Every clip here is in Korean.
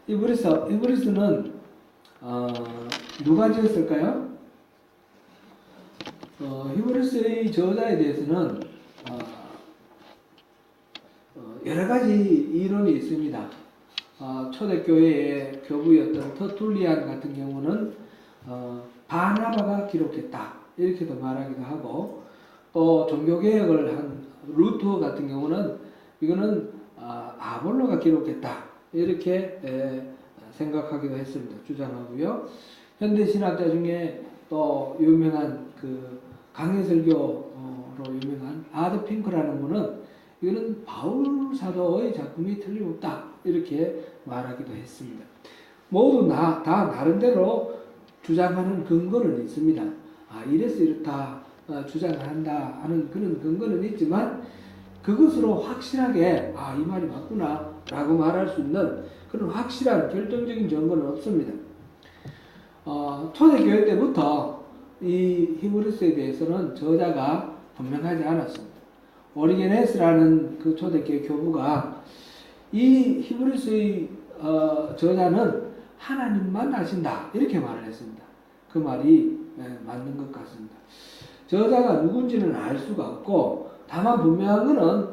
히브리스는 누가 지었을까요? 히브리스의 저자에 대해서는 여러 가지 이론이 있습니다. 초대교회의 교부였던 터툴리안 같은 경우는 바나바가 기록했다 이렇게도 말하기도 하고, 또 종교개혁을 한 루터 같은 경우는 이거는 아볼로가 기록했다 이렇게 생각하기도 했습니다. 주장하고요. 현대신학자 중에 또 유명한 그 강해설교로 유명한 아드 핑크라는 분은 이거는 바울 사도의 작품이 틀림없다 이렇게 말하기도 했습니다. 모두 다 나름대로 주장하는 근거는 있습니다. 이래서 이렇다 주장한다 하는 그런 근거는 있지만, 그것으로 확실하게 이 말이 맞구나 라고 말할 수 있는 그런 확실한 결정적인 증거는 없습니다. 초대교회 때부터 이 히브리스에 대해서는 저자가 분명하지 않았습니다. 오리게네스라는 그 초대교회 교부가 이 히브리스의 저자는 하나님만 아신다 이렇게 말을 했습니다. 그 말이 맞는 것 같습니다. 저자가 누군지는 알 수가 없고, 다만 분명한 것은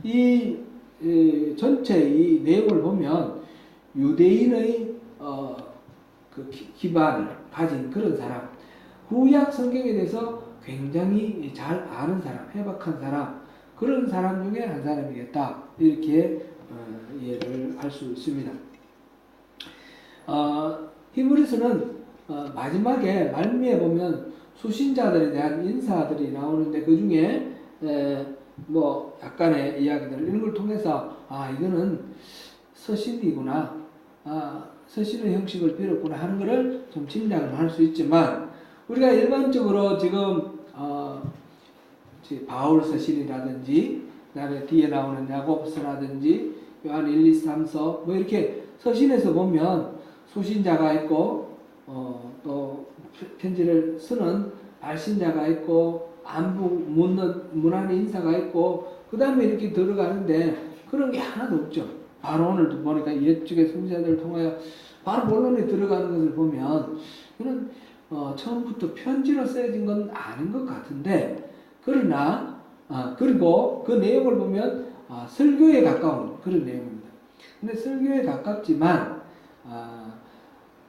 이 전체 이 내용을 보면 유대인의 그 기반을 가진 그런 사람, 구약 성경에 대해서 굉장히 잘 아는 사람, 해박한 사람, 그런 사람 중에 한 사람이겠다 이렇게 이해를 할 수 있습니다. 히브리스는 마지막에 말미에 보면 수신자들에 대한 인사들이 나오는데, 그 중에 뭐 약간의 이야기들 이런 걸 통해서 이거는 서신이구나, 서신의 형식을 빌었구나 하는 것을 좀 짐작을 할 수 있지만, 우리가 일반적으로 지금 바울 서신이라든지 그다음에 뒤에 나오는 야고보서라든지 요한 1, 2, 3서 뭐 이렇게 서신에서 보면 수신자가 있고 또 편지를 쓰는 발신자가 있고 안부 문안 인사가 있고 그 다음에 이렇게 들어가는데, 그런 게 하나도 없죠. 바로 오늘도 보니까 옛쪽의 성자들을 통하여 바로 본론에 들어가는 것을 보면 이런 처음부터 편지로 쓰여진 건 아닌 것 같은데, 그러나 그리고 그 내용을 보면 설교에 가까운 그런 내용입니다. 근데 설교에 가깝지만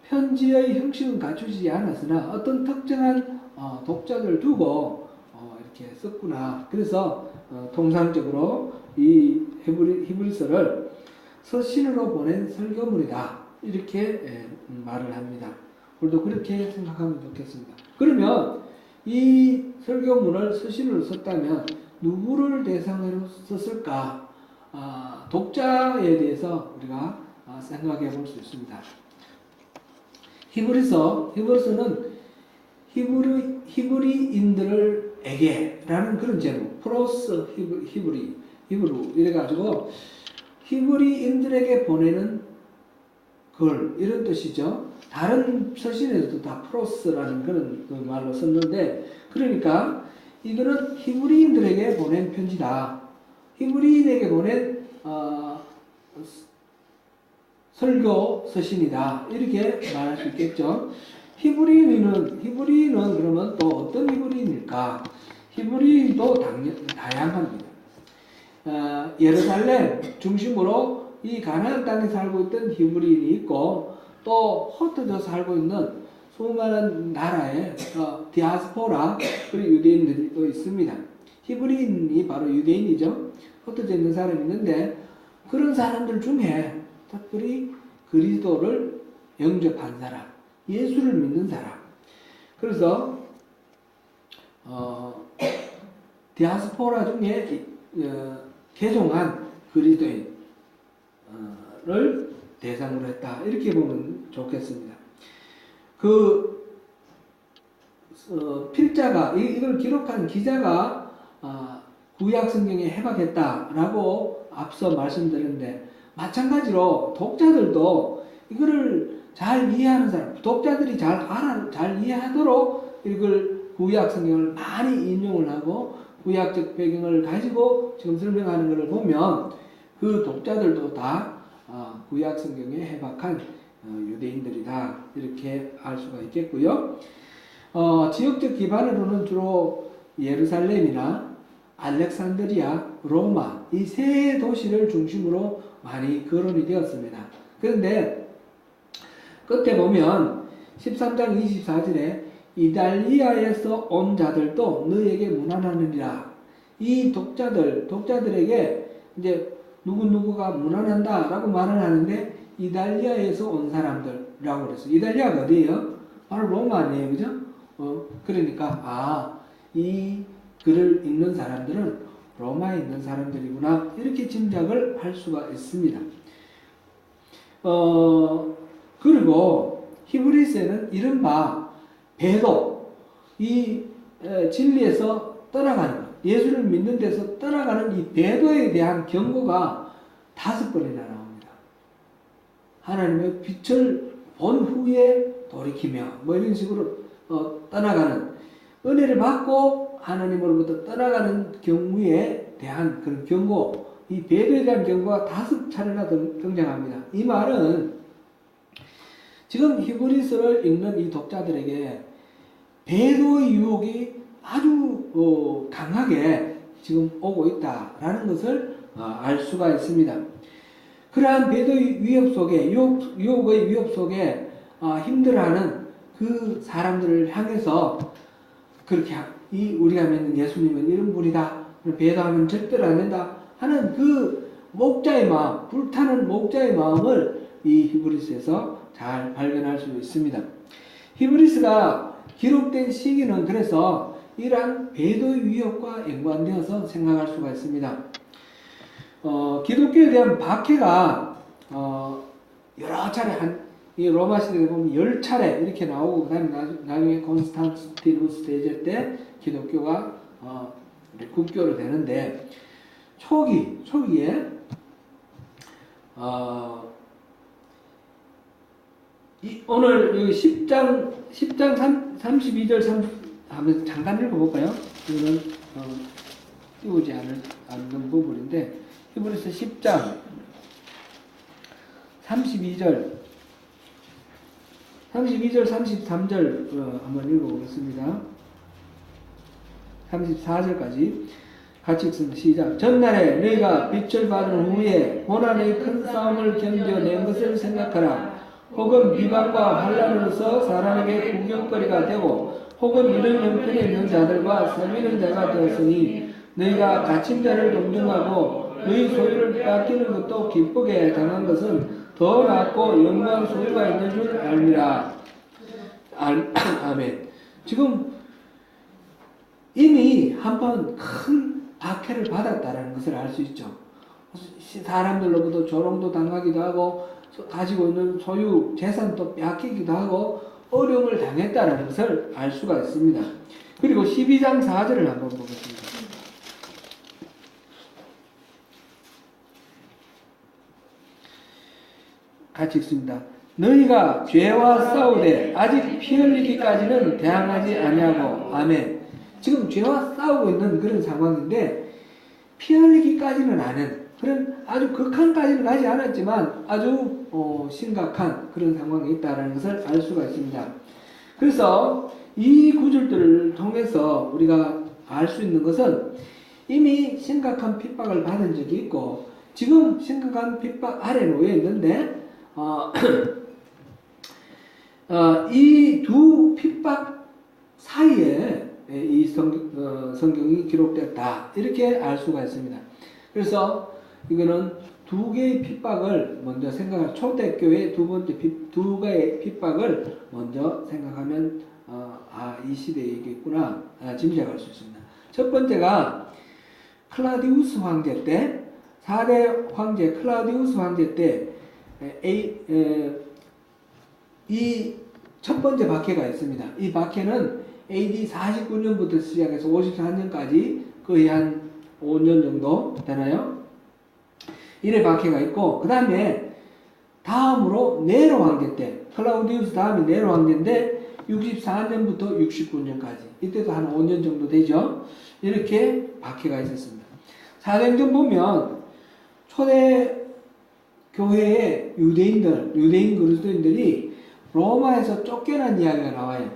편지의 형식은 갖추지 않았으나 어떤 특정한 독자들 두고 이렇게 썼구나. 그래서 통상적으로 이 히브리서를 서신으로 보낸 설교문이다 이렇게 말을 합니다. 우리도 그렇게 생각하면 좋겠습니다. 그러면 이 설교문을 서신으로 썼다면 누구를 대상으로 썼을까? 독자에 대해서 우리가 생각해 볼 수 있습니다. 히브리서는 히브리인들에게라는 그런 제목, 프로스 히브루 이래가지고 히브리인들에게 보내는 글 이런 뜻이죠. 다른 서신에서도 다 프로스라는 그런 그 말로 썼는데, 그러니까 이거는 히브리인들에게 보낸 편지다. 히브리인에게 보낸 설교 서신이다 이렇게 말할 수 있겠죠. 히브리인은 그러면 또 어떤 히브리인일까? 히브리인도 다양합니다. 예루살렘 중심으로 이 가나안 땅에 살고 있던 히브리인이 있고, 또 흩어져 살고 있는 수많은 나라의 디아스포라 그리고 유대인들이 또 있습니다. 히브리인이 바로 유대인이죠. 흩어져 있는 사람이 있는데, 그런 사람들 중에 특별히 그리스도를 영접한 사람, 예수를 믿는 사람, 그래서 디아스포라 중에 개종한 그리스도인을 대상으로 했다 이렇게 보면 좋겠습니다. 그 필자가 이걸 기록한 기자가 구약 성경에 해박했다라고 앞서 말씀드렸는데, 마찬가지로 독자들도 이거를 잘 이해하는 사람, 독자들이 잘 이해하도록 이걸 구약 성경을 많이 인용을 하고 구약적 배경을 가지고 지금 설명하는 것을 보면 그 독자들도 다 구약 성경에 해박한 유대인들이다 이렇게 알 수가 있겠고요. 지역적 기반으로는 주로 예루살렘이나 알렉산드리아, 로마 이 세 도시를 중심으로 많이 거론이 되었습니다. 그런데 끝에 보면 13장 24절에 이달리아에서 온 자들도 너에게 문안하느니라. 이 독자들에게 이제 누구누구가 문안한다라고 말을 하는데 이달리아에서 온 사람들이라고 그랬어요. 이달리아가 어디예요? 바로 로마 아니에요, 그죠? 그러니까 이 글을 읽는 사람들은 로마에 있는 사람들이구나 이렇게 짐작을 할 수가 있습니다. 그리고 히브리서에는 이른바 배도, 이 진리에서 떠나가는 것, 예수를 믿는 데서 떠나가는 이 배도에 대한 경고가 5번이나 나옵니다. 하나님의 빛을 본 후에 돌이키며 뭐 이런 식으로 떠나가는, 은혜를 받고 하나님으로부터 떠나가는 경우에 대한 그런 경고, 이 배도에 대한 경고가 5차례나 등장합니다. 이 말은 지금 히브리서를 읽는 이 독자들에게 배도의 유혹이 아주 강하게 지금 오고 있다라는 것을 알 수가 있습니다. 그러한 배도의 위협 속에, 유혹의 위협 속에 힘들어하는 그 사람들을 향해서 그렇게 우리가 믿는 예수님은 이런 분이다, 배도하면 절대로 안 된다 하는 그 목자의 마음, 불타는 목자의 마음을 이 히브리서에서 잘 발견할 수 있습니다. 히브리서가 기록된 시기는 그래서 이러한 배도의 위협과 연관되어서 생각할 수가 있습니다. 기독교에 대한 박해가 여러 차례 이 로마 시대에 보면 10차례 이렇게 나오고, 그다음에 나중에 콘스탄티누스 대제 때 기독교가 국교로 되는데, 초기에 오늘 여기 10장 32절 한번 잠깐 읽어볼까요? 이거는 띄우지 않는 부분인데, 히브리서 10장 32절 33절 한번 읽어보겠습니다. 34절까지 같이 읽습니다. 시작. 전날에 너희가 빛을 받은 후에 고난의 큰 싸움을 견뎌낸 것을 생각하라. 혹은 비방과 환난으로서 사람에게 구경거리가 되고, 혹은 이런 형편에 있는 자들과 섬기는 자가 되었으니, 너희가 갇힌 자를 동정하고 너희 소유를 빼앗기는 것도 기쁘게 당한 것은 더 낫고 영광 소유가 있는 줄 알미라. 아멘. 지금 이미 한번 큰 박해를 받았다는 것을 알 수 있죠. 사람들로부터 조롱도 당하기도 하고, 가지고 있는 소유, 재산도 빼앗기기도 하고, 어려움을 당했다는 것을 알 수가 있습니다. 그리고 12장 4절을 한번 보겠습니다. 같이 읽습니다. 너희가 죄와 싸우되 아직 피 흘리기까지는 대항하지 아니하고. 아멘. 지금 죄와 싸우고 있는 그런 상황인데, 피 흘리기까지는 아닌 그런 아주 극한까지는 가지 않았지만 아주 심각한 그런 상황이 있다는 것을 알 수가 있습니다. 그래서 이 구절들을 통해서 우리가 알 수 있는 것은 이미 심각한 핍박을 받은 적이 있고, 지금 심각한 핍박 아래 놓여 있는데, 이 두 핍박 사이에 이 성경이 기록됐다 이렇게 알 수가 있습니다. 그래서 이거는 두 개의 핍박을 먼저 생각할, 초대교회의 두 개의 핍박을 먼저 생각하면 이 시대에 있겠구나 짐작할 수 있습니다. 첫 번째가 클라우디우스 황제 때, 4대 황제 클라우디우스 황제 때 이 첫 번째 박해가 있습니다. 이 박해는 AD 49년부터 시작해서 54년까지 거의 한 5년 정도 되나요? 이래 박해가 있고, 그 다음에 다음으로 네로 황제 때, 클라우디우스 다음이 네로 황제인데 64년부터 69년까지, 이때도 한 5년 정도 되죠. 이렇게 박해가 있었습니다. 사도행전 보면 초대 교회의 유대인 그리스도인들이 로마에서 쫓겨난 이야기가 나와요.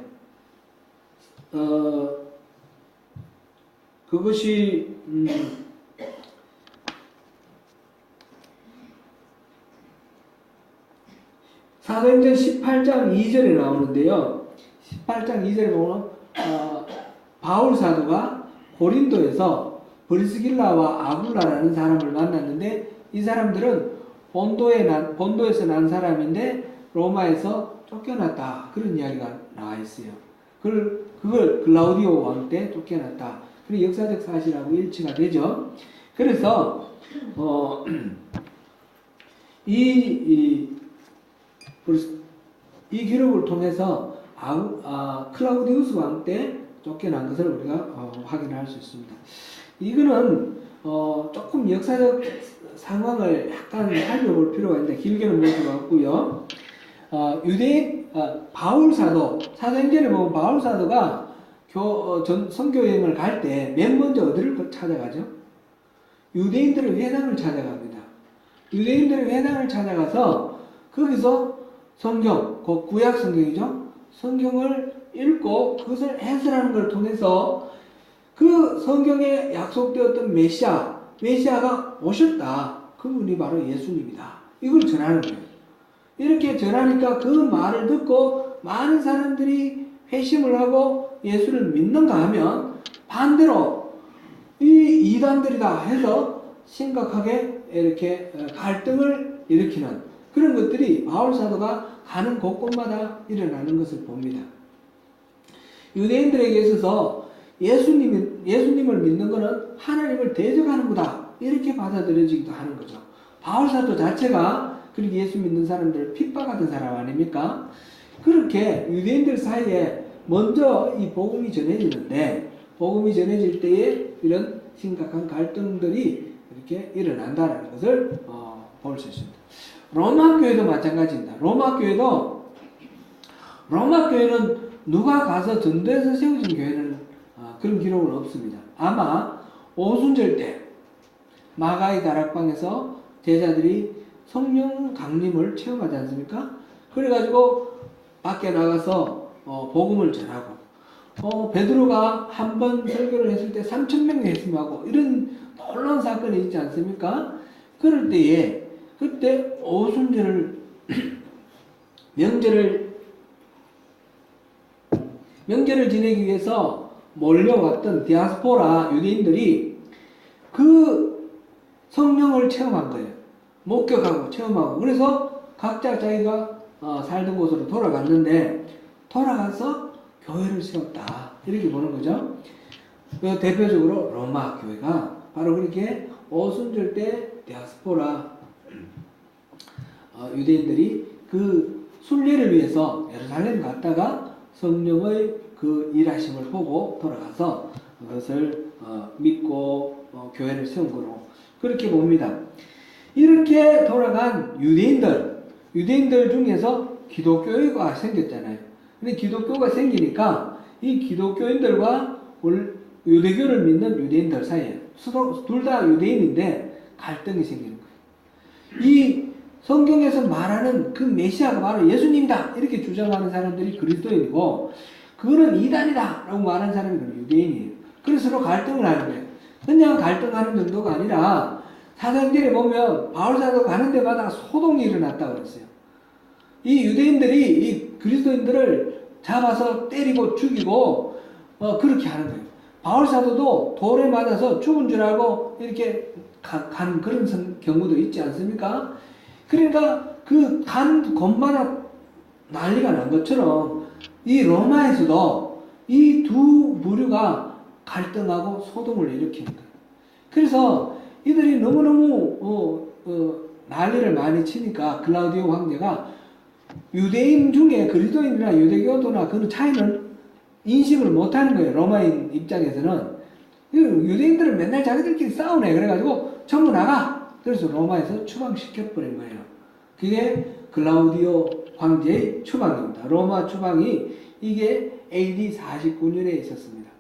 그것이 사도행전 18장 2절에 나오는데요. 18장 2절에 보면 바울 사도가 고린도에서 브리스길라와 아굴라라는 사람을 만났는데 이 사람들은 본도에서 난 사람인데 로마에서 쫓겨났다. 그런 이야기가 나와 있어요. 그걸 글라우디오 왕 때 쫓겨났다. 그리고 역사적 사실하고 일치가 되죠. 그래서 이 기록을 통해서 클라우디우스 왕 때 쫓겨난 것을 우리가 확인할 수 있습니다. 이거는 조금 역사적 상황을 약간 살펴볼 필요가 있는데 길게는 볼 필요가 없고요. 바울 사도, 사도행전에 보면 바울 사도가 선교여행을 갈 때 맨 먼저 어디를 찾아가죠? 유대인들의 회당을 찾아갑니다. 유대인들의 회당을 찾아가서 거기서 성경, 구약 성경이죠. 성경을 읽고 그것을 해설하는 걸 통해서 그 성경에 약속되었던 메시아가 오셨다. 그분이 바로 예수님이다. 이걸 전하는 거예요. 이렇게 전하니까 그 말을 듣고 많은 사람들이 회심을 하고 예수를 믿는가 하면 반대로 이 이단들이다 해서 심각하게 이렇게 갈등을 일으키는 그런 것들이 바울 사도가 가는 곳곳마다 일어나는 것을 봅니다. 유대인들에게 있어서 예수님을 믿는 것은 하나님을 대적하는 거다. 이렇게 받아들여지기도 하는 거죠. 바울 사도 자체가 그렇게 예수 믿는 사람들을 핍박하던 사람 아닙니까? 그렇게 유대인들 사이에 먼저 이 복음이 전해지는데 복음이 전해질 때에 이런 심각한 갈등들이 이렇게 일어난다는 것을 볼 수 있습니다. 로마 교회도 마찬가지입니다. 로마 교회는 누가 가서 전도해서 세워진 교회는 그런 기록은 없습니다. 아마 오순절 때 마가의 다락방에서 제자들이 성령 강림을 체험하지 않습니까? 그래가지고 밖에 나가서 복음을 전하고 베드로가 한 번 설교를 했을 때 3,000명이 했음하고 이런 놀라운 사건이 있지 않습니까? 그럴 때에 그때 오순절을 명절을 지내기 위해서 몰려왔던 디아스포라 유대인들이 그 성령을 체험한 거예요. 목격하고 체험하고. 그래서 각자 자기가 살던 곳으로 돌아갔는데 돌아가서 교회를 세웠다. 이렇게 보는 거죠. 대표적으로 로마 교회가 바로 그렇게 오순절 때 디아스포라 유대인들이 그 순례를 위해서 예루살렘 갔다가 성령의 그 일하심을 보고 돌아가서 그것을 믿고 교회를 세운 거로 그렇게 봅니다. 이렇게 돌아간 유대인들 중에서 기독교가 생겼잖아요. 근데 기독교가 생기니까 이 기독교인들과 유대교를 믿는 유대인들 사이에 둘 다 유대인인데 갈등이 생기는 거예요. 이 성경에서 말하는 그 메시아가 바로 예수님이다 이렇게 주장하는 사람들이 그리스도인이고 그거는 이단이다 라고 말하는 사람이 유대인이에요. 그래서 서로 갈등을 하는 거예요. 그냥 갈등하는 정도가 아니라 사도행전에 보면 바울 사도가 가는 데마다 소동이 일어났다고 그랬어요. 이 유대인들이 이 그리스도인들을 잡아서 때리고 죽이고 그렇게 하는 거예요. 바울 사도도 돌에 맞아서 죽은 줄 알고 이렇게 간 그런 경우도 있지 않습니까? 그러니까 그 간 곳마다 난리가 난 것처럼 이 로마에서도 이 두 부류가 갈등하고 소동을 일으키는 거예요. 그래서 이들이 너무너무 난리를 많이 치니까 글라우디오 황제가 유대인 중에 그리스도인이나 유대교도나 그 차이는 인식을 못하는 거예요. 로마인 입장에서는. 유대인들은 맨날 자기들끼리 싸우네. 그래가지고 전부 나가. 그래서 로마에서 추방시켜버린 거예요. 그게 글라우디오 황제의 추방입니다. 로마 추방이 이게 AD 49년에 있었습니다.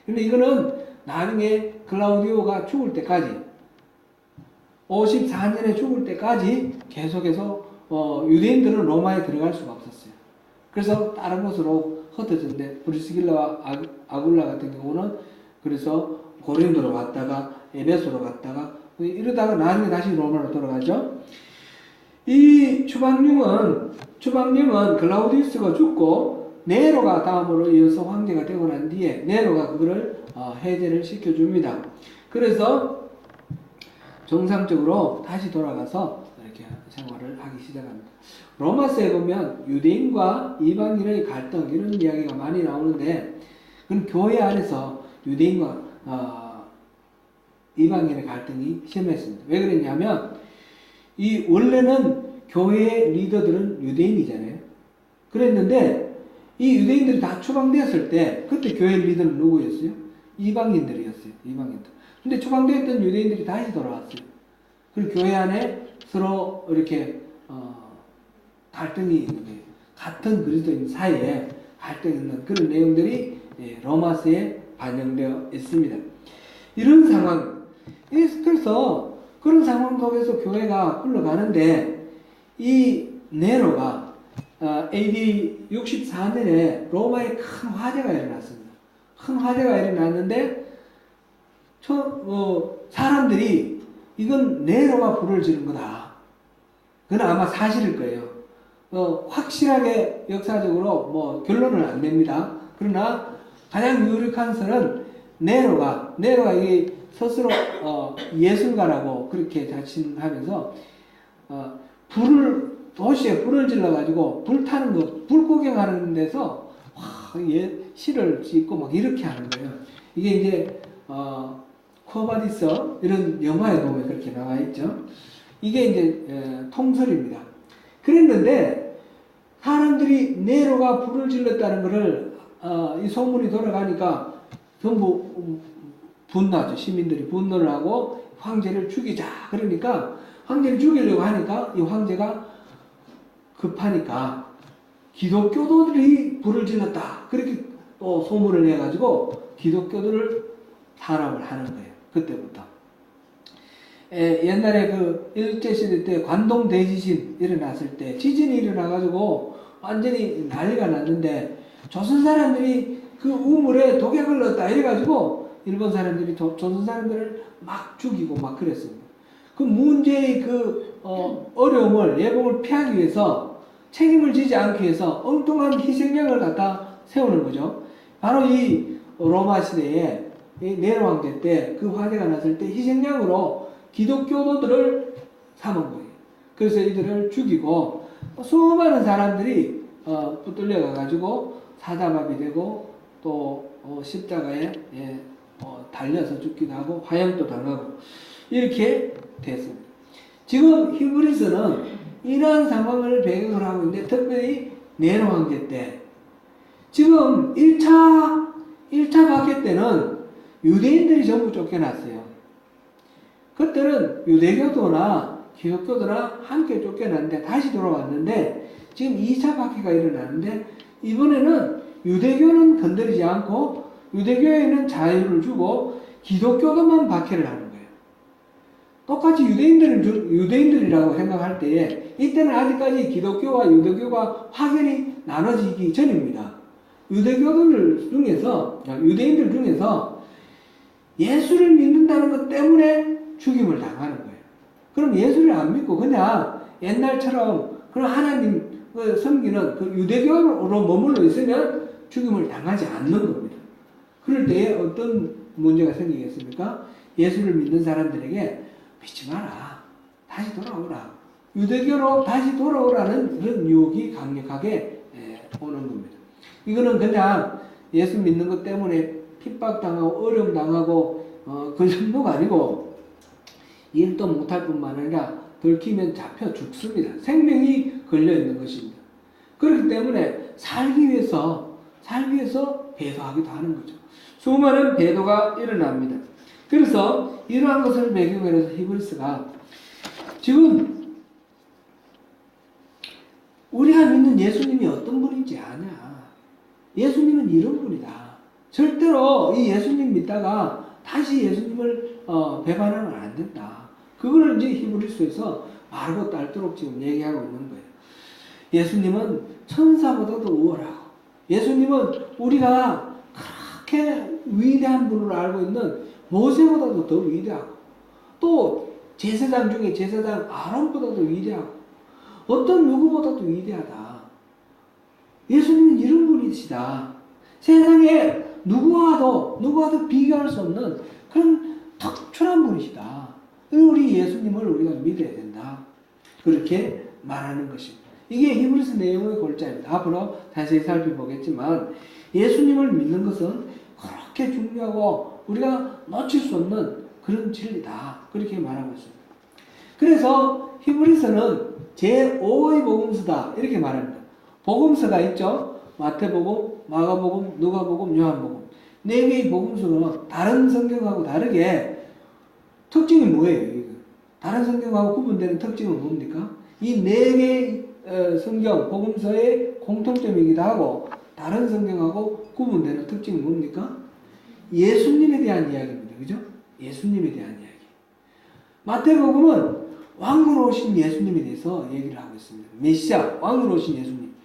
근데 이거는 나중에 글라우디오가 죽을 때까지 54년에 죽을 때까지 계속해서 유대인들은 로마에 들어갈 수가 없었어요. 그래서 다른 곳으로 흩어졌는데 브리스길라와 아굴라 같은 경우는 그래서 고린도로 갔다가 에베소로 갔다가 이러다가 나중에 다시 로마로 돌아가죠. 이 추방님은 글라우디우스가 죽고 네로가 다음으로 이어서 황제가 되고 난 뒤에 네로가 그거를 해제를 시켜줍니다. 그래서 정상적으로 다시 돌아가서 이렇게 생활을 하기 시작합니다. 로마서에 보면 유대인과 이방인의 갈등 이런 이야기가 많이 나오는데 그건 교회 안에서 유대인과 이방인의 갈등이 심했습니다. 왜 그랬냐면 이 원래는 교회의 리더들은 유대인이잖아요. 그랬는데 이 유대인들이 다 추방되었을 때 그때 교회 리더는 누구였어요? 이방인들이었어요. 이방인들. 근데 추방되었던 유대인들이 다시 돌아왔어요. 그리고 교회 안에 서로 이렇게 갈등이 있는 거예요. 같은 그리스도인 사이에 갈등이 있는 그런 내용들이 로마서에 반영되어 있습니다. 이런 상황, 그래서 그런 상황 속에서 교회가 흘러가는데 이 네로가 AD 64년에 로마에 큰 화재가 일어났습니다. 큰 화재가 일어났는데 사람들이 이건 네로가 불을 지른 거다. 그건 아마 사실일 거예요. 확실하게 역사적으로 결론은 안 됩니다. 그러나 가장 유력한 설은 네로가 이 스스로 예술가라고 그렇게 자칭하면서 도시에 불을 질러가지고 불타는 거, 불 구경하는 데서 시를 짓고 막 이렇게 하는 거예요. 이게 이제 코바디스 이런 영화에 보면 그렇게 나와 있죠. 이게 이제 통설입니다. 그랬는데 사람들이 네로가 불을 질렀다는 것을 이 소문이 돌아가니까 전부 분노하죠. 시민들이 분노를 하고 황제를 죽이자. 그러니까 황제를 죽이려고 하니까 이 황제가 급하니까 기독교도들이 불을 질렀다. 그렇게 또 소문을 내가지고 기독교들을 탄압을 하는 거예요. 그때부터. 옛날에 그 일제시대 때 관동 대지진 일어났을 때 지진이 일어나가지고 완전히 난리가 났는데 조선 사람들이 그 우물에 독약을 넣었다 이래가지고 일본 사람들이 조선 사람들을 막 죽이고 막 그랬습니다. 그 문제의 어려움을 예봉을 피하기 위해서 책임을 지지 않기 위해서 엉뚱한 희생양을 갖다 세우는 거죠. 바로 이 로마 시대에 네로 황제 때 그 화재가 났을 때 희생양으로 기독교도들을 삼은 거예요. 그래서 이들을 죽이고 수많은 사람들이 붙들려 가가지고 사자밥이 되고 또 십자가에 달려서 죽기도 하고 화형도 당하고 이렇게 됐습니다. 지금 히브리서는 이러한 상황을 배경으로 하고 있는데 특별히 네로 황제 때 지금 1차 박해 때는 유대인들이 전부 쫓겨났어요. 그때는 유대교도나 기독교도나 함께 쫓겨났는데 다시 돌아왔는데 지금 2차 박해가 일어나는데 이번에는 유대교는 건드리지 않고 유대교에는 자유를 주고 기독교도만 박해를 하는 거예요. 똑같이 유대인들이라고 생각할 때에 이때는 아직까지 기독교와 유대교가 확연히 나눠지기 전입니다. 유대인들 중에서 예수를 믿는다는 것 때문에 죽임을 당하는 거예요. 그럼 예수를 안 믿고 그냥 옛날처럼 그런 하나님 섬기는 그 유대교로 머물러 있으면 죽임을 당하지 않는 겁니다. 그럴 때에 어떤 문제가 생기겠습니까? 예수를 믿는 사람들에게 믿지 마라. 다시 돌아오라. 유대교로 다시 돌아오라는 그런 유혹이 강력하게 오는 겁니다. 이거는 그냥 예수 믿는 것 때문에 핍박당하고 어려움 당하고 그 정도가 아니고 일도 못할 뿐만 아니라 들키면 잡혀 죽습니다. 생명이 걸려있는 것입니다. 그렇기 때문에 살기 위해서 배도하기도 하는 거죠. 수많은 배도가 일어납니다. 그래서 이러한 것을 배경으로 해서 히브리서가 지금 우리가 믿는 예수님이 어떤 분인지 아냐. 예수님은 이런 분이다. 절대로 이 예수님 믿다가 다시 예수님을 배반하면 안 된다. 그걸 이제 히브리서에서 말고 딸도록 지금 얘기하고 있는 거예요. 예수님은 천사보다도 우월하고, 예수님은 우리가 그렇게 위대한 분으로 알고 있는 모세보다도 더 위대하고, 또 제사장 중에 제사장 아론보다도 위대하고, 어떤 누구보다도 위대하다. 예수님은 이런 분이시다. 세상에 누구와도 비교할 수 없는 그런 특출한 분이시다. 우리 예수님을 우리가 믿어야 된다. 그렇게 말하는 것입니다. 이게 히브리서 내용의 골자입니다. 앞으로 자세히 살펴보겠지만 예수님을 믿는 것은 그렇게 중요하고 우리가 놓칠 수 없는 그런 진리다. 그렇게 말하고 있습니다. 그래서 히브리서는 제5의 복음서다. 이렇게 말합니다. 복음서가 있죠. 마태복음, 마가복음, 누가복음, 요한복음. 4개의 복음서는 다른 성경하고 다르게 특징이 뭐예요? 다른 성경하고 구분되는 특징은 뭡니까? 이 4개의 성경, 복음서의 공통점이기도 하고 다른 성경하고 구분되는 특징이 뭡니까? 예수님에 대한 이야기입니다. 그죠? 예수님에 대한 이야기. 마태복음은 왕으로 오신 예수님에 대해서 얘기를 하고 있습니다. 메시아, 왕으로 오신 예수님.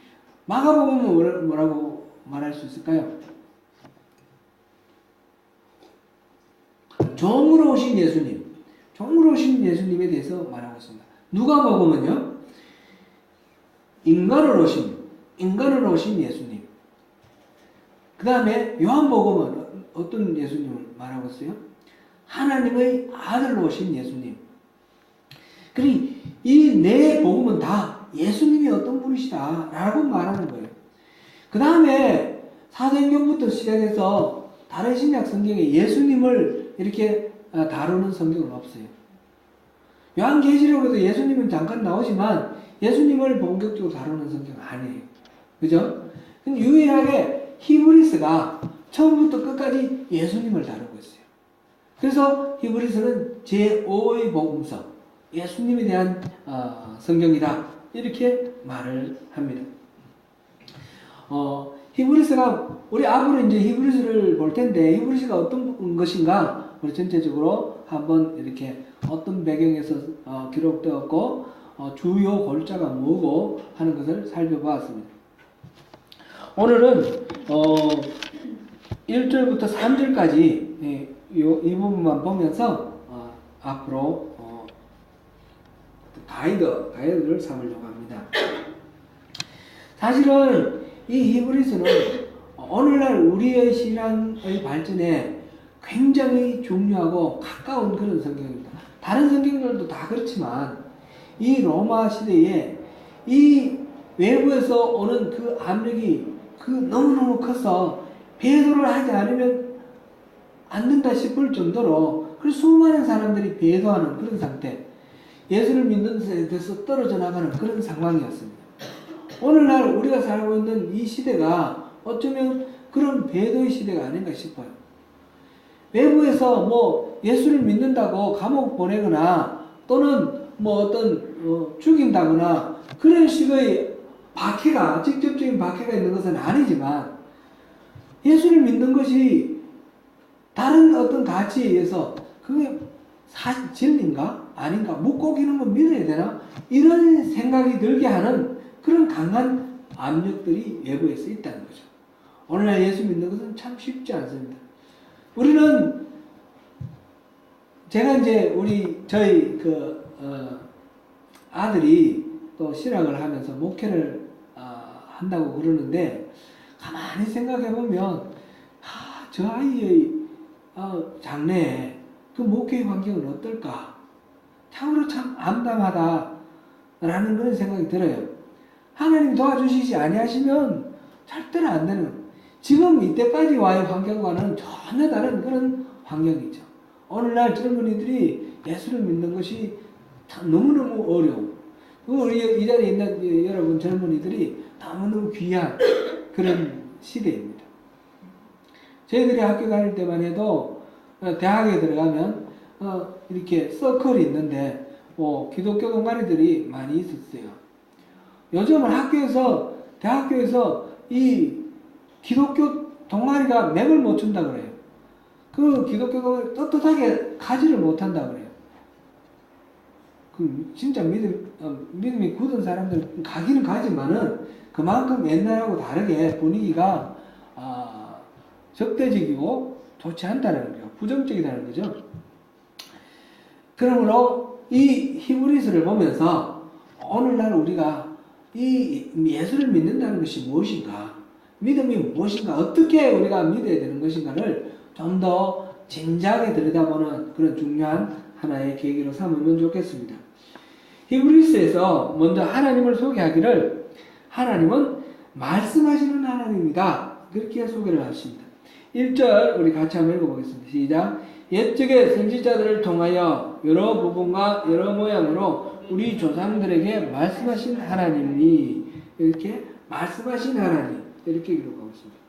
마가복음은 뭐라고 말할 수 있을까요? 종으로 오신 예수님. 종으로 오신 예수님에 대해서 말하고 있습니다. 누가복음은요? 인간으로 오신 예수님. 그 다음에 요한복음은 어떤 예수님을 말하고 있어요? 하나님의 아들로 오신 예수님. 그러니 이 네 복음은 다 예수님이 어떤 분이시다 라고 말하는 거예요. 그 다음에 사도행전부터 시작해서 다른 신약 성경에 예수님을 이렇게 다루는 성경은 없어요. 요한계시록에도 예수님은 잠깐 나오지만 예수님을 본격적으로 다루는 성경은 아니에요. 그죠? 근데 유일하게 히브리서가 처음부터 끝까지 예수님을 다루고 있어요. 그래서 히브리서는 제5의 복음서, 예수님에 대한 성경이다. 이렇게 말을 합니다. 히브리서가 우리 앞으로 이제 히브리서를 볼 텐데 히브리서가 어떤 것인가 우리 전체적으로 한번 이렇게 어떤 배경에서 기록되었고 주요 골자가 뭐고 하는 것을 살펴보았습니다. 오늘은 1절부터 3절까지 이 부분만 보면서 앞으로 가이드를 삼으려고 합니다. 사실은 이 히브리서는 오늘날 우리의 신앙의 발전에 굉장히 중요하고 가까운 그런 성경입니다. 다른 성경들도 다 그렇지만 이 로마 시대에 이 외부에서 오는 그 압력이 너무너무 커서 배도를 하지 않으면 안 된다 싶을 정도로 그 수많은 사람들이 배도하는 그런 상태, 예수를 믿는 데서 떨어져 나가는 그런 상황이었습니다. 오늘날 우리가 살고 있는 이 시대가 어쩌면 그런 배도의 시대가 아닌가 싶어요. 외부에서 예수를 믿는다고 감옥 보내거나 또는 죽인다거나 그런 식의 박해가, 직접적인 박해가 있는 것은 아니지만 예수를 믿는 것이 다른 어떤 가치에 의해서 그게 사실 진리인가? 아닌가? 묵고기는 거 믿어야 되나? 이런 생각이 들게 하는 그런 강한 압력들이 외부에서 있다는 거죠. 오늘날 예수 믿는 것은 참 쉽지 않습니다. 우리는 제가 이제 저희 아들이 또 신학을 하면서 목회를 한다고 그러는데 가만히 생각해 보면 저 아이의 장래에 그 목회 환경은 어떨까? 참으로 참 암담하다라는 그런 생각이 들어요. 하나님 도와주시지 아니하시면 절대로 안 되는, 지금 이때까지와의 환경과는 전혀 다른 그런 환경이죠. 오늘날 젊은이들이 예수를 믿는 것이 참 너무너무 어려워. 우리 이 자리에 있는 여러분 젊은이들이 너무너무 귀한 그런 시대입니다. 저희들이 학교 다닐 때만 해도 대학에 들어가면 이렇게 서클이 있는데 기독교 동아리들이 많이 있었어요. 요즘은 대학교에서 이 기독교 동아리가 맥을 못 춘다 그래요. 그 기독교 동아리 떳떳하게 가지를 못한다 그래요. 진짜 믿음이 굳은 사람들은 가기는 가지만은 그만큼 옛날하고 다르게 분위기가 적대적이고 좋지 않다는 거죠. 부정적이라는 거죠. 그러므로 이 히브리서를 보면서 오늘날 우리가 이 예수를 믿는다는 것이 무엇인가, 믿음이 무엇인가, 어떻게 우리가 믿어야 되는 것인가를 좀 더 진지하게 들여다보는 그런 중요한 하나의 계기로 삼으면 좋겠습니다. 히브리서에서 먼저 하나님을 소개하기를 하나님은 말씀하시는 하나님이다, 그렇게 소개를 하십니다. 1절 우리 같이 한번 읽어보겠습니다. 시작. 옛적의 선지자들을 통하여 여러 부분과 여러 모양으로 우리 조상들에게 말씀하신 하나님이, 이렇게 말씀하신 하나님, 이렇게 기록하고 있습니다.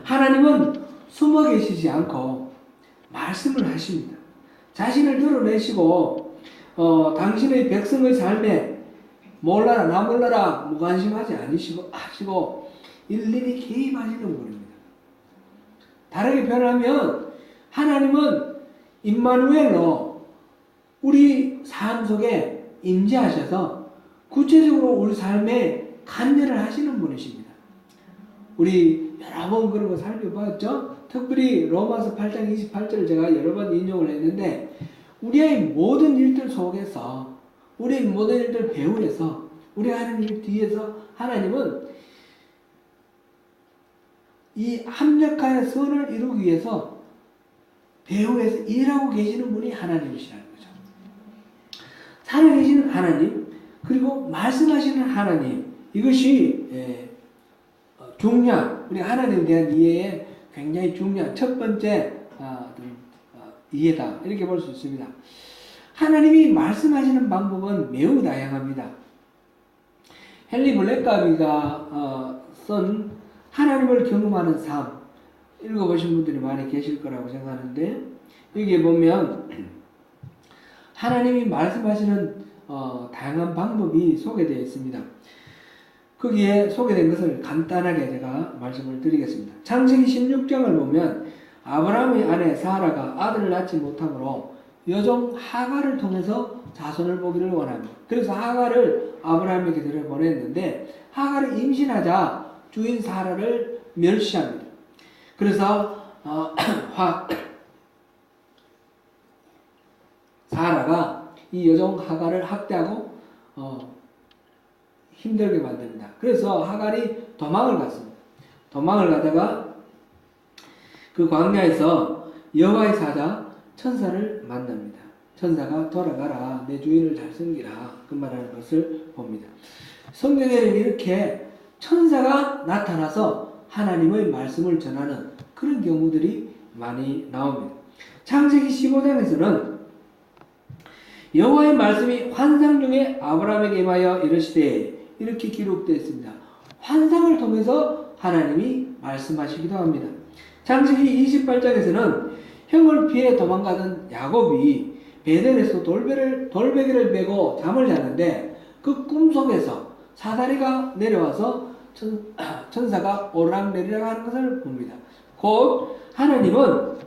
하나님은 숨어 계시지 않고 말씀을 하십니다. 자신을 드러내시고 당신의 백성의 삶에 몰라라 나 몰라라 무관심하지 않으시고 일일이 개입하시는 분입니다. 다르게 표현하면 하나님은 임마누엘로 우리 삶 속에 임재하셔서 구체적으로 우리 삶에 관여를 하시는 분이십니다. 우리 여러 번 그런 거 살펴봤죠? 특별히 로마서 8장 28절을 제가 여러 번 인용을 했는데, 우리의 모든 일들 속에서, 우리의 모든 일들 배후에서, 우리 하는 일 뒤에서 하나님은 이 합력하여 선을 이루기 위해서 배후에서 일하고 계시는 분이 하나님이시라는 거죠. 살아계시는 하나님, 그리고 말씀하시는 하나님, 이것이 중요한, 우리 하나님에 대한 이해에 굉장히 중요한 첫 번째 이해다, 이렇게 볼 수 있습니다. 하나님이 말씀하시는 방법은 매우 다양합니다. 헨리 블랙가비가 쓴 하나님을 경험하는 삶, 읽어보신 분들이 많이 계실 거라고 생각하는데, 여기에 보면 하나님이 말씀하시는 다양한 방법이 소개되어 있습니다. 거기에 소개된 것을 간단하게 제가 말씀을 드리겠습니다. 창세기 16장을 보면 아브라함의 아내 사라가 아들을 낳지 못하므로 여종 하갈을 통해서 자손을 보기를 원합니다. 그래서 하갈을 아브라함에게 들여보냈는데, 하갈이 임신하자 주인 사라를 멸시합니다. 그래서 사라가 이 여종 하갈을 학대하고 힘들게 만듭니다. 그래서 하갈이 도망을 갔습니다. 도망을 가다가 그 광야에서 여호와의 사자 천사를 만납니다. 천사가 돌아가라, 내 주인을 잘 섬기라, 그 말하는 것을 봅니다. 성경에는 이렇게 천사가 나타나서 하나님의 말씀을 전하는 그런 경우들이 많이 나옵니다. 창세기 15장에서는 여호와의 말씀이 환상 중에 아브라함에게 임하여 이르시되, 이렇게 기록되어 있습니다. 환상을 통해서 하나님이 말씀하시기도 합니다. 창세기 28장에서는 형을 피해 도망가던 야곱이 베델에서 돌베개를 메고 잠을 자는데, 그 꿈속에서 사다리가 내려와서 천사가 오르락내리락 하는 것을 봅니다. 곧 하나님은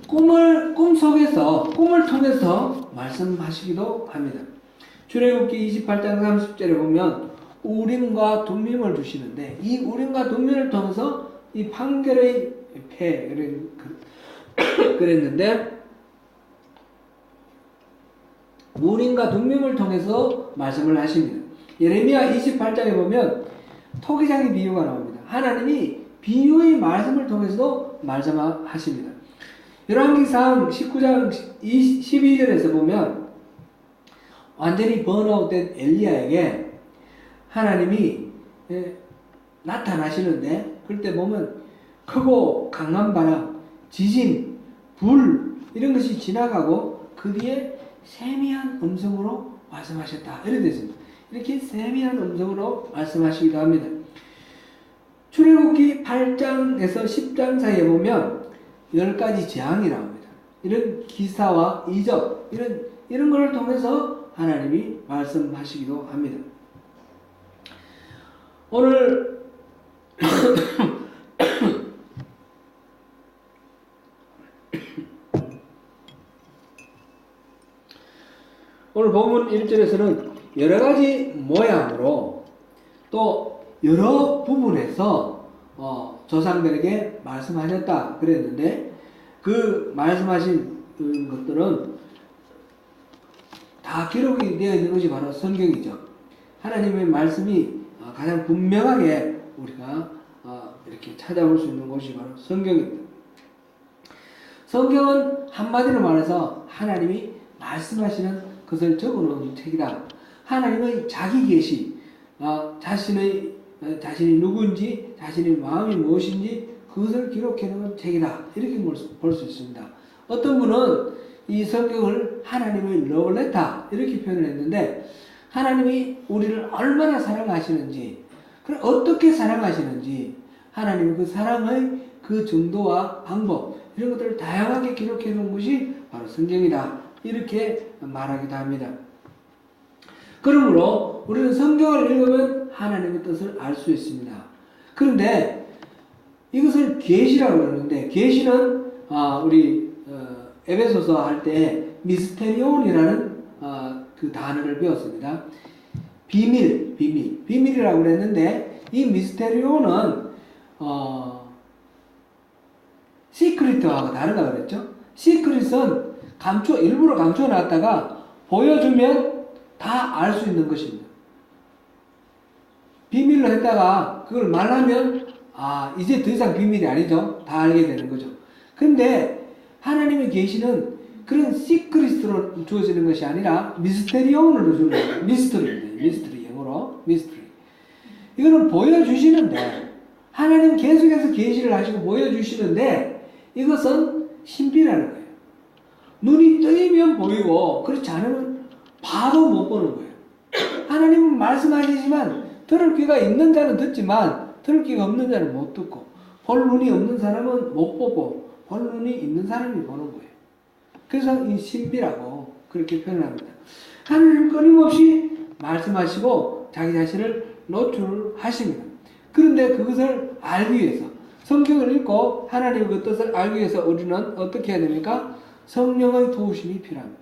꿈을 통해서 말씀하시기도 합니다. 출애굽기 28장 30절에 보면 우림과 둠밈을 두시는데, 이 우림과 둠밈을 통해서 이 판결의 그랬는데, 우림과 둠밈을 통해서 말씀을 하십니다. 예레미야 28장에 보면 토기장의 비유가 나옵니다. 하나님이 비유의 말씀을 통해서도 말씀하십니다. 열왕기상 19장 12절에서 보면 완전히 번아웃된 엘리야에게 하나님이 나타나시는데, 그때 보면 크고 강한 바람, 지진, 불 이런 것이 지나가고 그 뒤에 세미한 음성으로 말씀하셨다, 이렇게 되어 있습니다. 이렇게 세미한 음성으로 말씀하시기도 합니다. 출애굽기 8장에서 10장 사이에 보면 10가지 재앙이 나옵니다. 이런 기사와 이적, 이런 것을 통해서 하나님이 말씀하시기도 합니다. 오늘 오늘 본문 1절에서는 여러 가지 모양으로 또 여러 부분에서 조상들에게 말씀하셨다 그랬는데, 그 말씀하신 것들은 다 기록이 되어 있는 것이 바로 성경이죠. 하나님의 말씀이 가장 분명하게 우리가 이렇게 찾아볼 수 있는 것이 바로 성경입니다. 성경은 한마디로 말해서 하나님이 말씀하시는 것을 적어놓은 책이다. 하나님의 자기 계시, 자신이 누구인지, 자신의 마음이 무엇인지 그것을 기록해놓은 책이다. 이렇게 볼 수 있습니다. 어떤 분은 이 성경을 하나님의 러브레터 이렇게 표현을 했는데, 하나님이 우리를 얼마나 사랑하시는지, 그럼 어떻게 사랑하시는지, 하나님의 그 사랑의 그 정도와 방법, 이런 것들을 다양하게 기록해 놓은 것이 바로 성경이다. 이렇게 말하기도 합니다. 그러므로 우리는 성경을 읽으면 하나님의 뜻을 알 수 있습니다. 그런데 이것을 계시라고 그러는데, 계시는 우리 에베소서 할 때 미스테리온이라는 그 단어를 배웠습니다. 비밀이라고 그랬는데, 이 미스테리온은 시크릿하고 다르다 그랬죠. 시크릿은 일부러 감춰놨다가 보여주면 다 알 수 있는 것입니다. 비밀로 했다가 그걸 말하면 이제 더 이상 비밀이 아니죠. 다 알게 되는 거죠. 근데 하나님의 계시는 그런 시크릿으로 주어지는 것이 아니라 미스테리온으로 주는 거예요. 미스터리, 영어로 미스터리. 이거는 보여주시는데, 하나님 계속해서 계시를 하시고 보여주시는데, 이것은 신비라는 거예요. 눈이 뜨이면 보이고 그렇지 않으면 봐도 못 보는 거예요. 하나님은 말씀하시지만 들을 귀가 있는 자는 듣지만 들을 귀가 없는 자는 못 듣고, 볼 눈이 없는 사람은 못 보고 볼 눈이 있는 사람이 보는 거예요. 그래서 이 신비라고 그렇게 표현합니다. 하나님 끊임없이 말씀하시고 자기 자신을 노출하십니다. 그런데 그것을 알기 위해서, 성경을 읽고 하나님의 그 뜻을 알기 위해서 우리는 어떻게 해야 됩니까? 성령의 도우심이 필요합니다.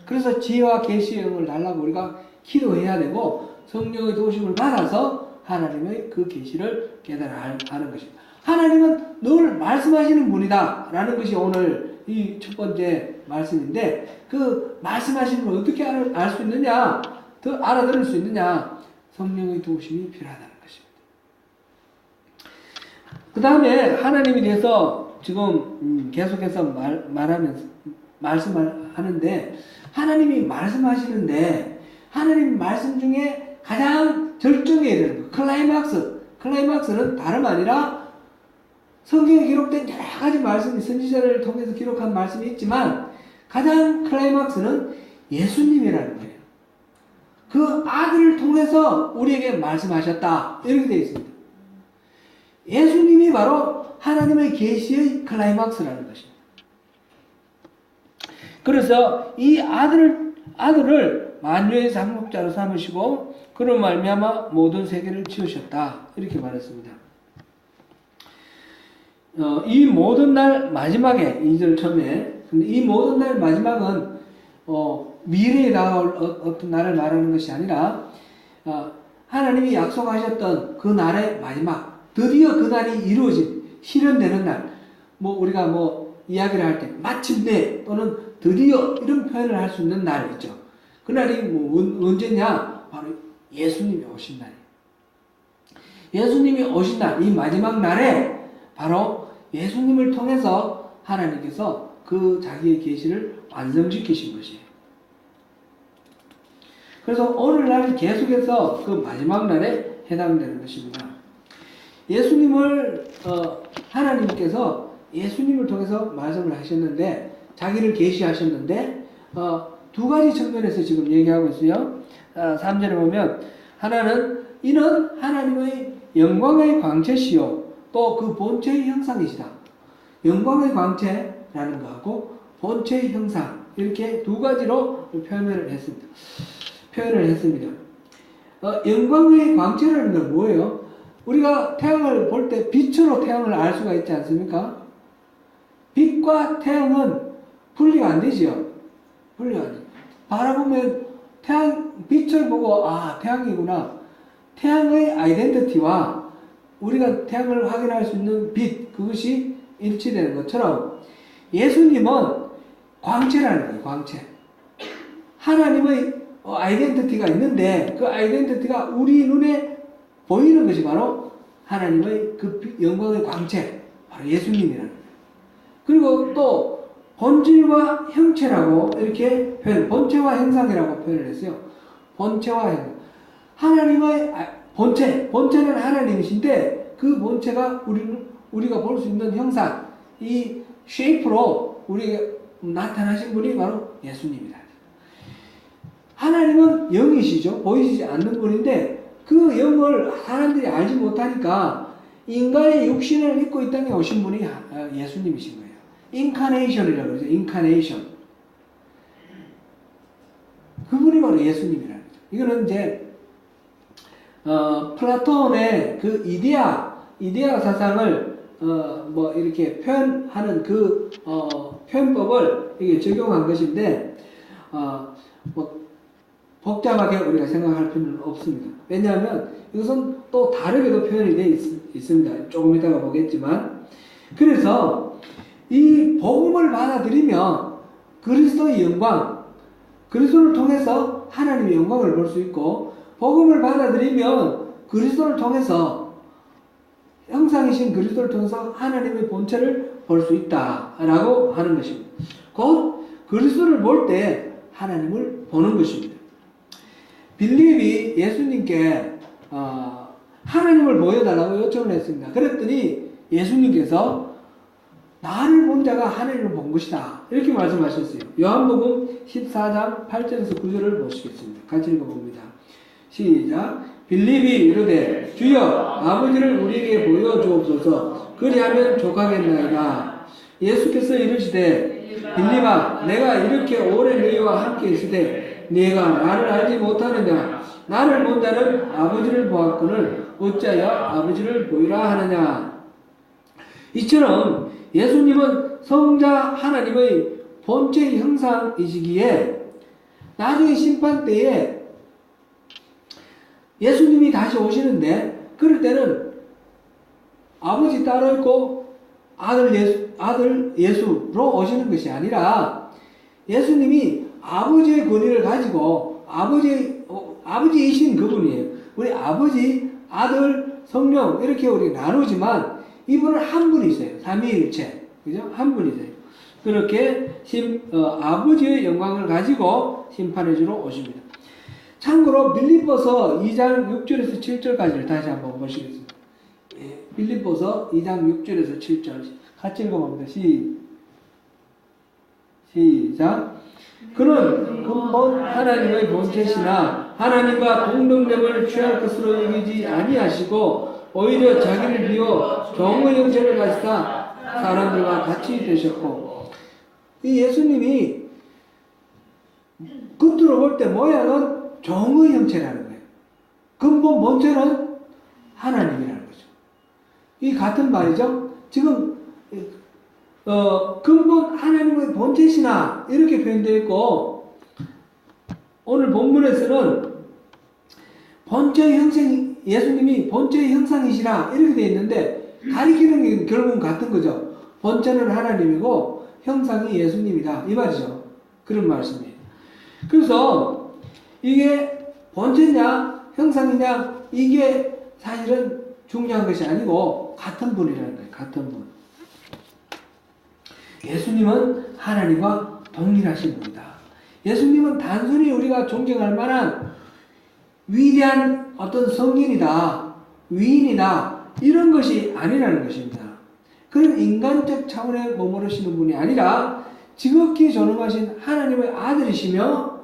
그래서 지혜와 계시의 영을 달라고 우리가 기도해야 되고, 성령의 도우심을 받아서 하나님의 그 계시를 깨달아 하는 것입니다. 하나님은 늘 말씀하시는 분이다 라는 것이 오늘 이 첫 번째 말씀인데, 그 말씀하시는 걸 어떻게 알 수 있느냐, 더 알아들을 수 있느냐, 성령의 도우심이 필요하다는 것입니다. 그 다음에 하나님에 대해서 지금 계속해서 말씀을 하는데, 하나님이 말씀하시는데, 하나님 말씀 중에 가장 절정에 이르는 것, 클라이막스는 다름 아니라 성경에 기록된 여러 가지 말씀이, 선지자를 통해서 기록한 말씀이 있지만 가장 클라이막스는 예수님이라는 거예요. 그 아들을 통해서 우리에게 말씀하셨다, 이렇게 되어 있습니다. 예수님이 바로 하나님의 계시의 클라이막스라는 것입니다. 그래서 이 아들을 만유의 상속자로 삼으시고 그로 말미암아 모든 세계를 지으셨다, 이렇게 말했습니다. 이 모든 날 마지막에 2절 처음에, 근데 이 모든 날 마지막은 미래에 다가올 어떤 날을 말하는 것이 아니라 하나님이 약속하셨던 그 날의 마지막, 드디어 그 날이 이루어진, 실현되는 날, 우리가 이야기를 할 때 마침내 또는 드디어 이런 표현을 할 수 있는 날 있죠. 그날이 언제냐? 바로 예수님이 오신 날이에요. 예수님이 오신 날, 이 마지막 날에 바로 예수님을 통해서 하나님께서 그 자기의 계시를 완성시키신 것이에요. 그래서 오늘날 계속해서 그 마지막 날에 해당되는 것입니다. 예수님을 하나님께서 예수님을 통해서 말씀을 하셨는데, 자기를 계시하셨는데 두 가지 측면에서 지금 얘기하고 있어요. 3절에 보면 하나는 이는 하나님의 영광의 광채시요 또 그 본체의 형상이시다. 영광의 광채라는 거하고 본체의 형상, 이렇게 두 가지로 표현을 했습니다. 영광의 광채라는 건 뭐예요? 우리가 태양을 볼 때 빛으로 태양을 알 수가 있지 않습니까? 빛과 태양은 분리가 안 되지요. 바라보면 빛을 보고 태양이구나. 태양의 아이덴티티와 우리가 태양을 확인할 수 있는 빛, 그것이 일치되는 것처럼 예수님은 광채라는 거예요. 광채. 하나님의 아이덴티티가 있는데 그 아이덴티티가 우리 눈에 보이는 것이 바로 하나님의 그 영광의 광채, 바로 예수님이라는 거예요. 그리고 또 본질과 형체라고 이렇게 본체와 형상이라고 표현을 했어요. 본체와 형상. 하나님의 본체는 하나님이신데 그 본체가 우리가 볼 수 있는 형상, 이 쉐이프로 우리에게 나타나신 분이 바로 예수님이다. 하나님은 영이시죠. 보이지 않는 분인데 그 영을 사람들이 알지 못하니까 인간의 육신을 입고 이 땅에 오신 분이 예수님이신 거예요. 인카네이션이라고 그러죠. 인카네이션. 그분이 바로 예수님이라는 거죠. 이거는 이제 플라톤의 그 이데아 사상을 이렇게 표현하는 그 표현법을 이게 적용한 것인데 복잡하게 우리가 생각할 필요는 없습니다. 왜냐하면 이것은 또 다르게도 표현이 되어 있습니다. 조금 이따가 보겠지만, 그래서 이 복음을 받아들이면 그리스도의 영광, 그리스도를 통해서 하나님의 영광을 볼 수 있고, 복음을 받아들이면 그리스도를 통해서 형상이신 그리스도를 통해서 하나님의 본체를 볼 수 있다라고 하는 것입니다. 곧 그리스도를 볼 때 하나님을 보는 것입니다. 빌립이 예수님께 하나님을 보여달라고 요청을 했습니다. 그랬더니 예수님께서 나를 본 자가 하나님을 본 것이다, 이렇게 말씀하셨어요. 요한복음 14장 8절에서 9절을 보시겠습니다. 같이 읽어봅니다. 시작. 빌립이 이르되 주여 아버지를 우리에게 보여주옵소서. 그리하면 족하겠나이다. 예수께서 이르시되 빌립아, 내가 이렇게 오래 너희와 함께 있으되 네가 나를 알지 못하느냐? 나를 본 자는 아버지를 보았거늘 어찌하여 아버지를 보이라 하느냐? 이처럼 예수님은 성자 하나님의 본체 형상이시기에 나중에 심판 때에 예수님이 다시 오시는데, 그럴 때는 아버지 따로 있고 아들 예수로 오시는 것이 아니라 예수님이 아버지의 권위를 가지고 아버지이신 그분이에요. 우리 아버지, 아들, 성령 이렇게 우리 나누지만 이분은 한 분이세요. 삼위일체, 그죠? 한 분이세요. 그렇게 아버지의 영광을 가지고 심판해 주러 오십니다. 참고로 빌립보서 2장 6절에서 7절까지를 다시 한번 보시겠습니다. 빌립보서 2장 6절에서 7절 같이 읽어봅니다. 시작. 그는 근본 하나님의 본체시나 하나님과 동등됨을 취할 것으로 여기지 아니하시고 오히려 자기를 비워 종의 형체를 가지사 사람들과 같이 되셨고, 이 예수님이 겉으로 볼 때 모양은 종의 형체라는 거예요. 근본 본체는 하나님이라는 거죠. 이 같은 말이죠. 지금 근본 하나님의 본체시나 이렇게 표현되어 있고, 오늘 본문에서는 본체의 형상, 예수님이 본체의 형상이시라 이렇게 되어 있는데 가리키는 게 결국은 같은 거죠. 본체는 하나님이고 형상이 예수님이다, 이 말이죠. 그런 말씀이에요. 그래서 이게 본체냐 형상이냐 이게 사실은 중요한 것이 아니고 같은 분이라는 거예요. 같은 분. 예수님은 하나님과 동일하신 분이다. 예수님은 단순히 우리가 존경할 만한 위대한 어떤 성인이다, 위인이다, 이런 것이 아니라는 것입니다. 그런 인간적 차원에 머무르시는 분이 아니라 지극히 존엄하신 하나님의 아들이시며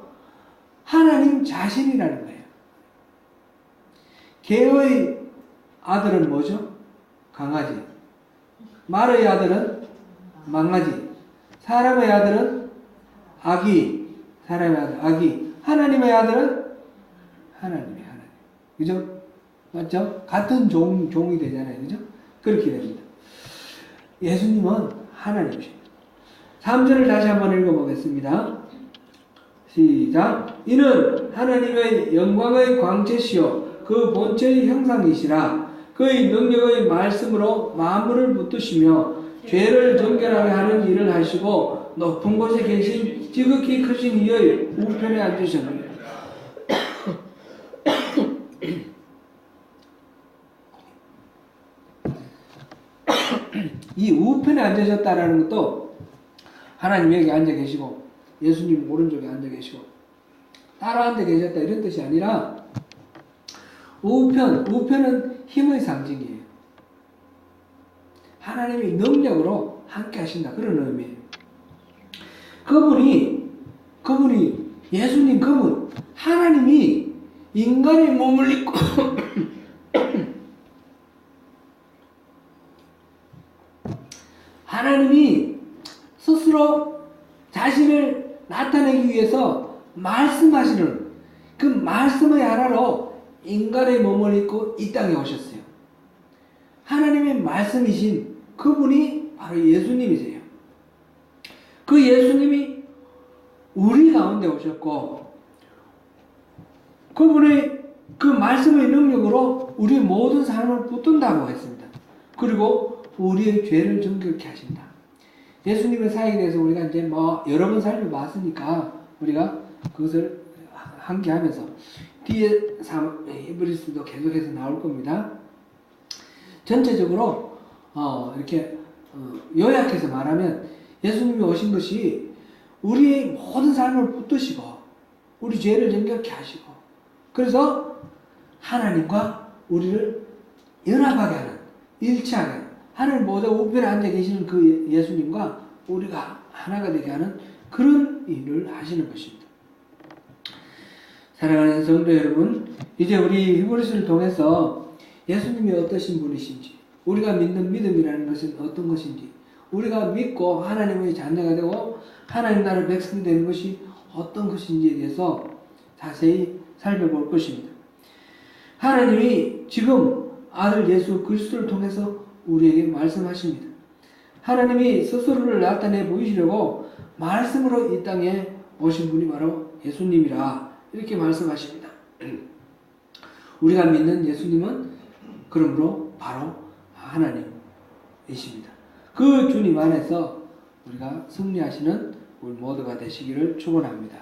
하나님 자신이라는 거예요. 개의 아들은 뭐죠? 강아지. 말의 아들은 망아지. 사람의 아들은 아기. 사람의 아들, 아기. 하나님의 아들은 하나님의 하나님. 그죠? 맞죠? 같은 종이 되잖아요. 그죠? 그렇게 됩니다. 예수님은 하나님이십니다. 3절을 다시 한번 읽어보겠습니다. 시작. 이는 하나님의 영광의 광채시요 그 본체의 형상이시라. 그의 능력의 말씀으로 만물을 붙드시며 죄를 정결하게 하는 일을 하시고 높은 곳에 계신 지극히 크신 이의 우편에 앉으셨느니라. 이 우편에 앉으셨다라는 것도 하나님 여기 앉아 계시고 예수님 오른쪽에 앉아 계시고 따로 앉아 계셨다 이런 뜻이 아니라 우편은 힘의 상징이에요. 하나님이 능력으로 함께 하신다 그런 의미예요. 그분이 예수님 그분 하나님이 인간의 몸을 입고 하나님이 스스로 자신을 나타내기 위해서 말씀하시는 그 말씀의 하나로 인간의 몸을 입고 이 땅에 오셨어요. 하나님의 말씀이신 그분이 바로 예수님이세요. 그 예수님이 우리 가운데 오셨고 그분의 그 말씀의 능력으로 우리 모든 삶을 붙든다고 했습니다. 그리고 우리의 죄를 정결케 하신다. 예수님의 사역에 대해서 우리가 이제 여러 번 살펴봤으니까 우리가 그것을 함께하면서 뒤에 히브리서도 계속해서 나올 겁니다. 전체적으로 이렇게 요약해서 말하면 예수님이 오신 것이 우리의 모든 삶을 붙드시고 우리 죄를 정결케 하시고 그래서 하나님과 우리를 연합하게 하는 일치하게 하는 하늘 모두 우편에 앉아 계시는 그 예수님과 우리가 하나가 되게 하는 그런 일을 하시는 것입니다. 사랑하는 성도 여러분, 이제 우리 히브리서를 통해서 예수님이 어떠신 분이신지, 우리가 믿는 믿음이라는 것은 어떤 것인지, 우리가 믿고 하나님의 자녀가 되고 하나님 나라의 백성이 되는 것이 어떤 것인지에 대해서 자세히 살펴볼 것입니다. 하나님이 지금 아들 예수 그리스도를 통해서 우리에게 말씀하십니다. 하나님이 스스로를 나타내 보이시려고 말씀으로 이 땅에 오신 분이 바로 예수님이라 이렇게 말씀하십니다. 우리가 믿는 예수님은 그러므로 바로 하나님이십니다. 그 주님 안에서 우리가 승리하시는 우리 모두가 되시기를 축원합니다.